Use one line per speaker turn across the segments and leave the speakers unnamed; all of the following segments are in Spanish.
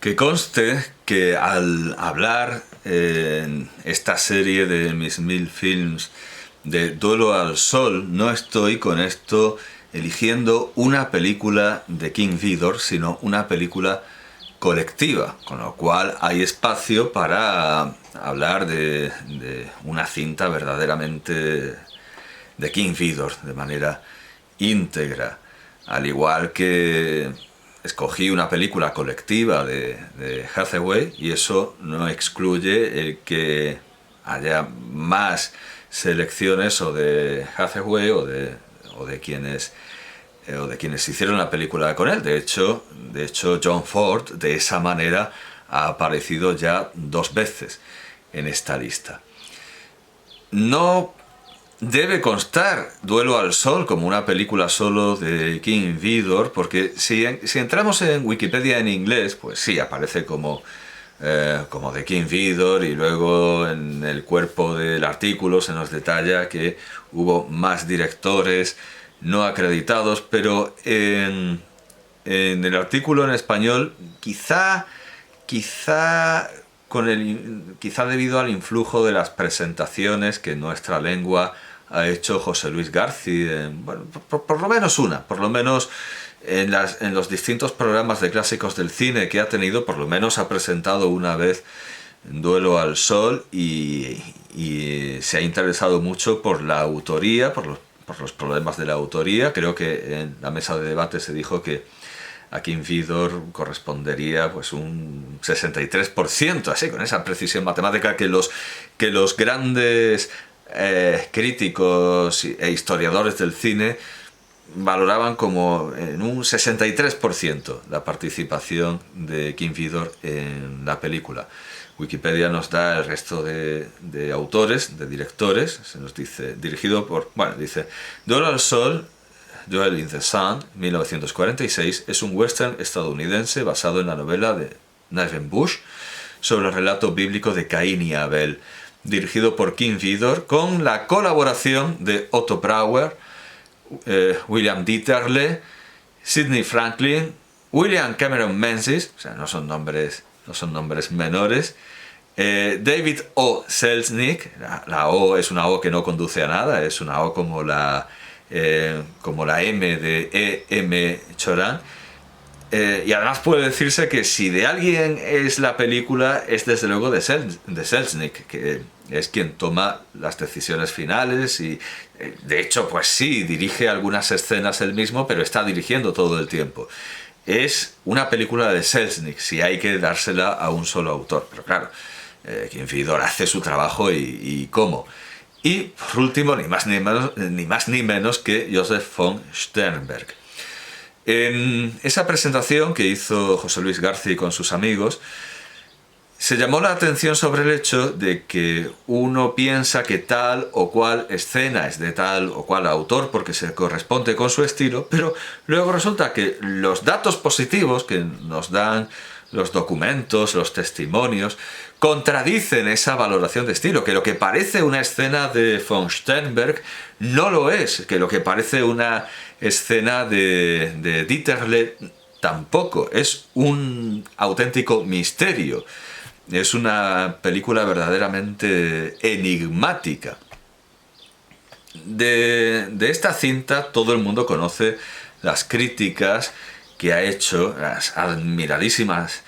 Que conste que al hablar en esta serie de mis 1000 films de Duelo al Sol, no estoy con esto eligiendo una película de King Vidor, sino una película colectiva, con lo cual hay espacio para hablar de una cinta verdaderamente de King Vidor, de manera íntegra, al igual que escogí una película colectiva de Hathaway, y eso no excluye el que haya más selecciones o de Hathaway o de quienes hicieron la película con él. De hecho, John Ford de esa manera ha aparecido ya 2 veces en esta lista. No debe constar Duelo al Sol como una película solo de King Vidor, porque si entramos en Wikipedia en inglés, pues sí, aparece como de King Vidor, y luego en el cuerpo del artículo se nos detalla que hubo más directores no acreditados, pero en el artículo en español, quizá debido al influjo de las presentaciones que en nuestra lengua ha hecho José Luis García, bueno, por lo menos en los distintos programas de clásicos del cine que ha tenido, por lo menos ha presentado una vez Duelo al Sol, y se ha interesado mucho por la autoría, por los problemas de la autoría. Creo que en la mesa de debate se dijo que a King Vidor correspondería pues un 63%, así, con esa precisión matemática que los grandes críticos e historiadores del cine valoraban como en un 63% la participación de King Vidor en la película. Wikipedia nos da el resto de autores, de directores. Se nos dice, dice Duelo al Sol, Duel in the Sun, 1946, es un western estadounidense basado en la novela de Niven Bush sobre el relato bíblico de Caín y Abel, dirigido por King Vidor con la colaboración de Otto Bauer, William Dieterle, Sidney Franklin, William Cameron Menzies, o sea, no son nombres menores, David O. Selznick. La O es una O que no conduce a nada, es una O como la M de E.M. Choran. Y además puede decirse que si de alguien es la película, es desde luego de Selznick, que es quien toma las decisiones finales, y de hecho pues sí, dirige algunas escenas él mismo, pero está dirigiendo todo el tiempo. Es una película de Selznick, si hay que dársela a un solo autor, pero claro, King Vidor hace su trabajo y cómo. Y por último, ni más ni menos que Joseph von Sternberg. En esa presentación que hizo José Luis García con sus amigos, se llamó la atención sobre el hecho de que uno piensa que tal o cual escena es de tal o cual autor porque se corresponde con su estilo, pero luego resulta que los datos positivos que nos dan los documentos, los testimonios, contradicen esa valoración de estilo, que lo que parece una escena de von Sternberg no lo es, que lo que parece una escena de Dieterle tampoco, es un auténtico misterio. Es una película verdaderamente enigmática. De esta cinta todo el mundo conoce las críticas que ha hecho, las admiradísimas,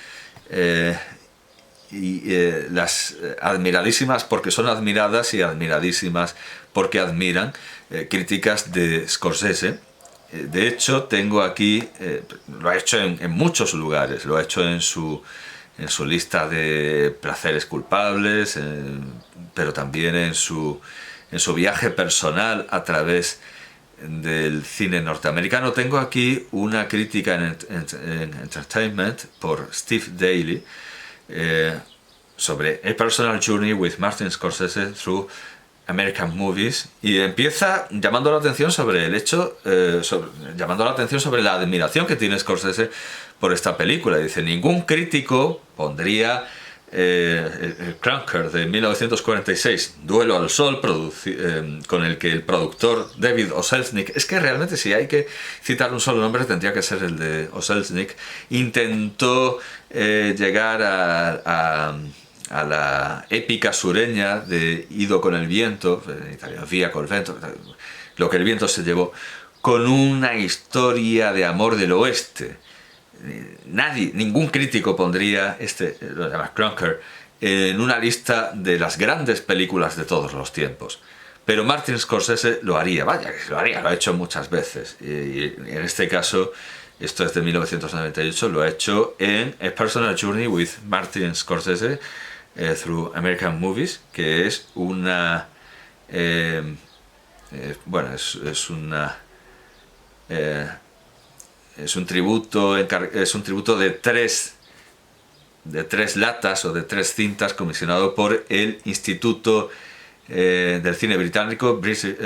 admiradísimas porque son admiradas y admiradísimas porque admiran, críticas de Scorsese. De hecho, tengo aquí, lo ha hecho en muchos lugares, lo ha hecho en su lista de placeres culpables, pero también en su viaje personal a través del cine norteamericano. Tengo aquí una crítica en Entertainment por Steve Daly sobre A Personal Journey with Martin Scorsese Through American Movies, y empieza llamando la atención sobre el hecho, llamando la atención sobre la admiración que tiene Scorsese por esta película. Dice: ningún crítico pondría el Clunker de 1946, Duelo al Sol, con el que el productor David O. Selznick, es que realmente si hay que citar un solo nombre tendría que ser el de O. Selznick, intentó llegar a la épica sureña de Ido con el viento, en italiano Via col vento, lo que el viento se llevó, con una historia de amor del oeste. Ningún crítico pondría lo llama Clunker, en una lista de las grandes películas de todos los tiempos. Pero Martin Scorsese lo haría, vaya, que lo haría, lo ha hecho muchas veces. Y en este caso, esto es de 1998, lo ha hecho en A Personal Journey with Martin Scorsese Through American Movies, que es una... bueno, es una... es un tributo de tres latas o de tres cintas comisionado por el Instituto del Cine Británico, British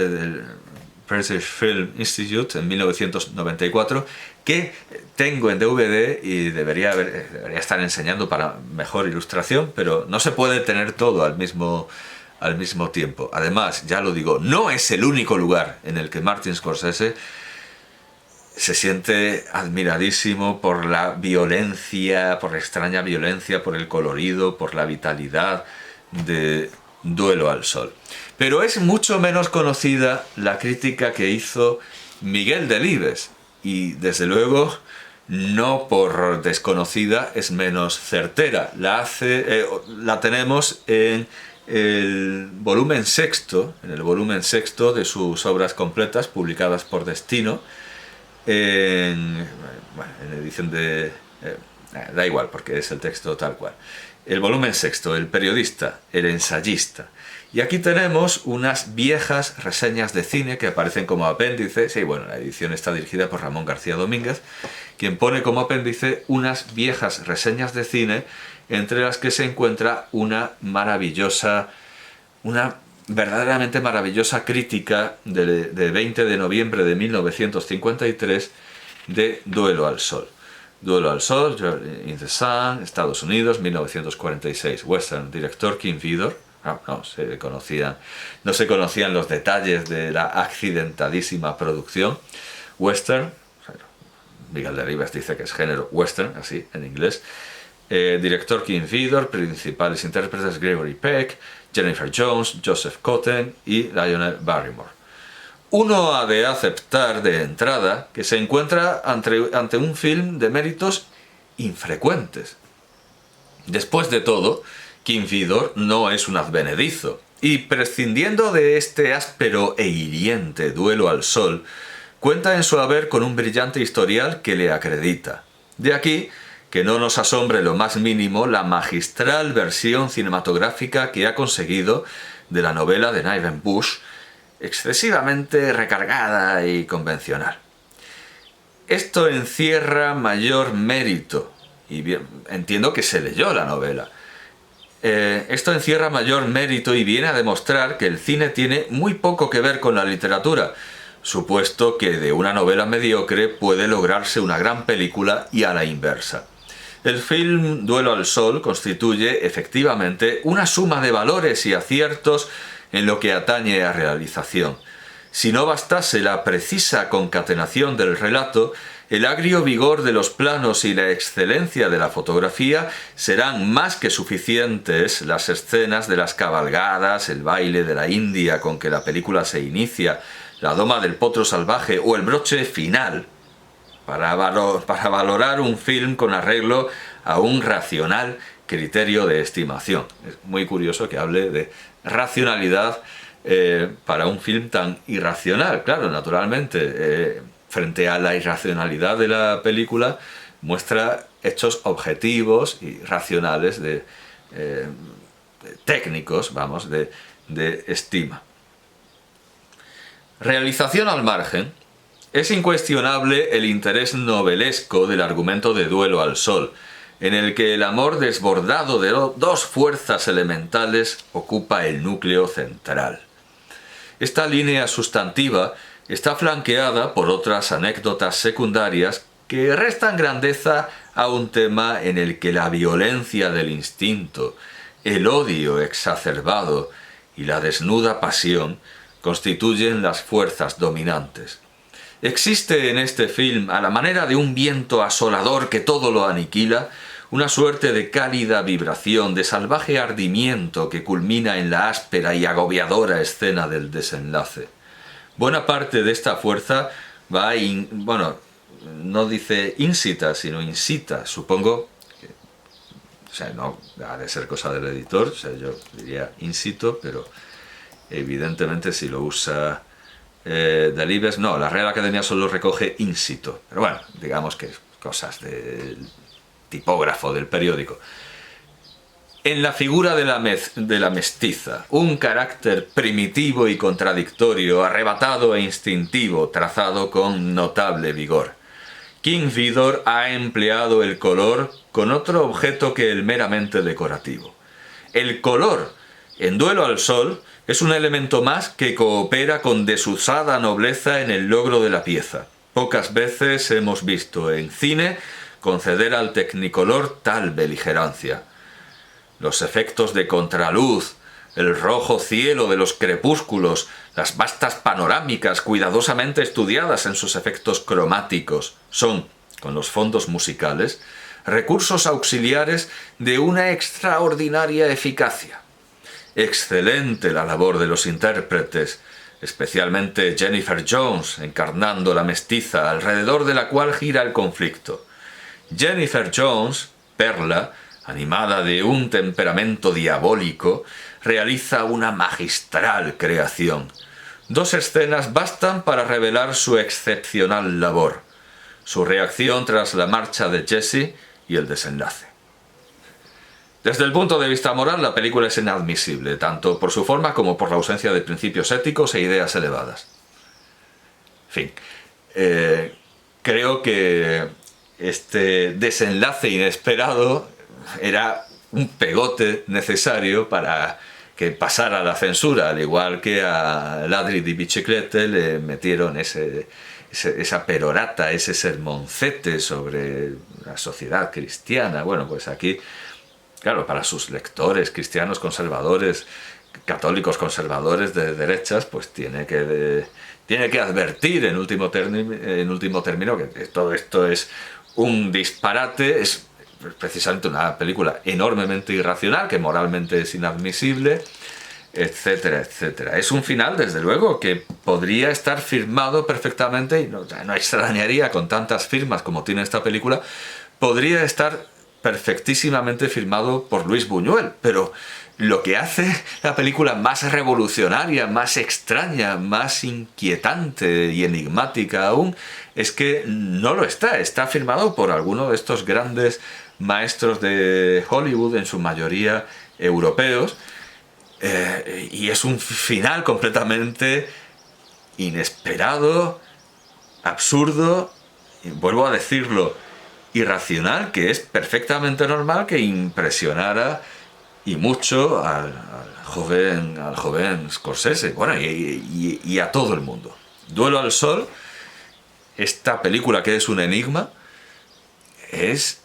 Film Institute, en 1994, que tengo en DVD y debería estar enseñando para mejor ilustración, pero no se puede tener todo al mismo tiempo. Además, ya lo digo, no es el único lugar en el que Martin Scorsese se siente admiradísimo por la violencia, por la extraña violencia, por el colorido, por la vitalidad de Duelo al Sol. Pero es mucho menos conocida la crítica que hizo Miguel Delibes, y desde luego no por desconocida es menos certera. La tenemos en el volumen sexto, de sus obras completas publicadas por Destino, en edición de... da igual, porque es el texto tal cual. El volumen sexto, el periodista, el ensayista. Y aquí tenemos unas viejas reseñas de cine que aparecen como apéndice. Sí, bueno, la edición está dirigida por Ramón García Domínguez, quien pone como apéndice unas viejas reseñas de cine, entre las que se encuentra una verdaderamente maravillosa crítica de 20 de noviembre de 1953 de Duelo al Sol. Duelo al Sol, in the Sun, Estados Unidos, 1946. Western, director King Vidor. No se conocían los detalles de la accidentadísima producción. Western, Miguel Delibes dice que es género western, así en inglés. Director King Vidor, principales intérpretes Gregory Peck, Jennifer Jones, Joseph Cotten y Lionel Barrymore. Uno ha de aceptar de entrada que se encuentra ante un film de méritos infrecuentes. Después de todo, King Vidor no es un advenedizo, y prescindiendo de este áspero e hiriente Duelo al Sol, cuenta en su haber con un brillante historial que le acredita. De aquí que no nos asombre lo más mínimo la magistral versión cinematográfica que ha conseguido de la novela de Niven Bush, excesivamente recargada y convencional. Esto encierra mayor mérito, y bien, entiendo que se leyó la novela. Esto encierra mayor mérito y viene a demostrar que el cine tiene muy poco que ver con la literatura, supuesto que de una novela mediocre puede lograrse una gran película y a la inversa. El film Duelo al Sol constituye efectivamente una suma de valores y aciertos en lo que atañe a realización. Si no bastase la precisa concatenación del relato, el agrio vigor de los planos y la excelencia de la fotografía serán más que suficientes las escenas de las cabalgadas, el baile de la India con que la película se inicia, la doma del potro salvaje o el broche final, para valorar un film con arreglo a un racional criterio de estimación. Es muy curioso que hable de racionalidad para un film tan irracional. Claro, naturalmente, frente a la irracionalidad de la película, muestra hechos objetivos y racionales técnicos, de estima. Realización al margen. Es incuestionable el interés novelesco del argumento de Duelo al Sol, en el que el amor desbordado de dos fuerzas elementales ocupa el núcleo central. Esta línea sustantiva está flanqueada por otras anécdotas secundarias que restan grandeza a un tema en el que la violencia del instinto, el odio exacerbado y la desnuda pasión constituyen las fuerzas dominantes. Existe en este film, a la manera de un viento asolador que todo lo aniquila, una suerte de cálida vibración, de salvaje ardimiento que culmina en la áspera y agobiadora escena del desenlace. Buena parte de esta fuerza va no dice incita, sino incita, supongo, o sea, no ha de ser cosa del editor, o sea, yo diría incito, pero evidentemente si lo usa Delibes, no, la Real Academia solo recoge incito, pero bueno, digamos que cosas del tipógrafo del periódico. En la figura de la mestiza, un carácter primitivo y contradictorio, arrebatado e instintivo, trazado con notable vigor. King Vidor ha empleado el color con otro objeto que el meramente decorativo. El color, en Duelo al Sol, es un elemento más que coopera con desusada nobleza en el logro de la pieza. Pocas veces hemos visto en cine conceder al Technicolor tal beligerancia. Los efectos de contraluz, el rojo cielo de los crepúsculos, las vastas panorámicas cuidadosamente estudiadas en sus efectos cromáticos, son, con los fondos musicales, recursos auxiliares de una extraordinaria eficacia. Excelente la labor de los intérpretes, especialmente Jennifer Jones, encarnando la mestiza alrededor de la cual gira el conflicto. Jennifer Jones, Perla, animada de un temperamento diabólico, realiza una magistral creación. 2 escenas bastan para revelar su excepcional labor, su reacción tras la marcha de Jesse y el desenlace. Desde el punto de vista moral, la película es inadmisible, tanto por su forma como por la ausencia de principios éticos e ideas elevadas. En fin, creo que este desenlace inesperado era un pegote necesario para que pasara la censura, al igual que a Ladri di Biciclette le metieron esa perorata, ese sermoncete sobre la sociedad cristiana. Bueno, pues aquí, claro, para sus lectores cristianos conservadores, católicos conservadores de derechas, pues tiene que advertir en último término que todo esto es un disparate, es precisamente una película enormemente irracional, que moralmente es inadmisible, etcétera, etcétera. Es un final, desde luego, que podría estar firmado perfectamente, y no extrañaría con tantas firmas como tiene esta película, podría estar perfectísimamente firmado por Luis Buñuel, pero lo que hace la película más revolucionaria, más extraña, más inquietante y enigmática aún, es que no lo está firmado por alguno de estos grandes maestros de Hollywood, en su mayoría europeos, y es un final completamente inesperado, absurdo, y vuelvo a decirlo, irracional, que es perfectamente normal que impresionara y mucho al joven Scorsese, bueno, y a todo el mundo. Duelo al Sol, esta película que es un enigma, es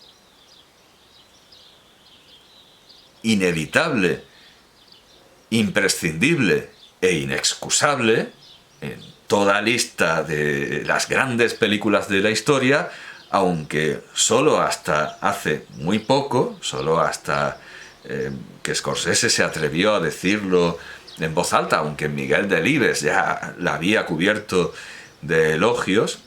inevitable, imprescindible e inexcusable en toda lista de las grandes películas de la historia, aunque solo hasta hace muy poco, solo hasta que Scorsese se atrevió a decirlo en voz alta, aunque Miguel Delibes ya la había cubierto de elogios.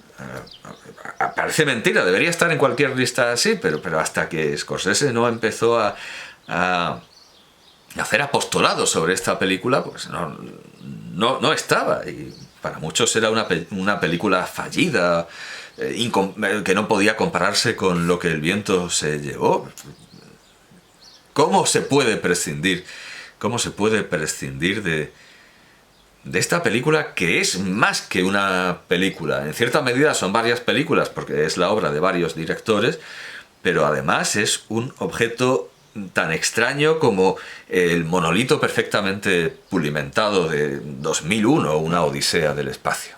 Parece mentira, debería estar en cualquier lista así, pero hasta que Scorsese no empezó a hacer apostolado sobre esta película, pues no estaba, y para muchos era una película fallida, que no podía compararse con Lo que el viento se llevó. ¿Cómo se puede prescindir de esta película, que es más que una película? En cierta medida son varias películas, porque es la obra de varios directores, pero además es un objeto tan extraño como el monolito perfectamente pulimentado de 2001, Una odisea del espacio.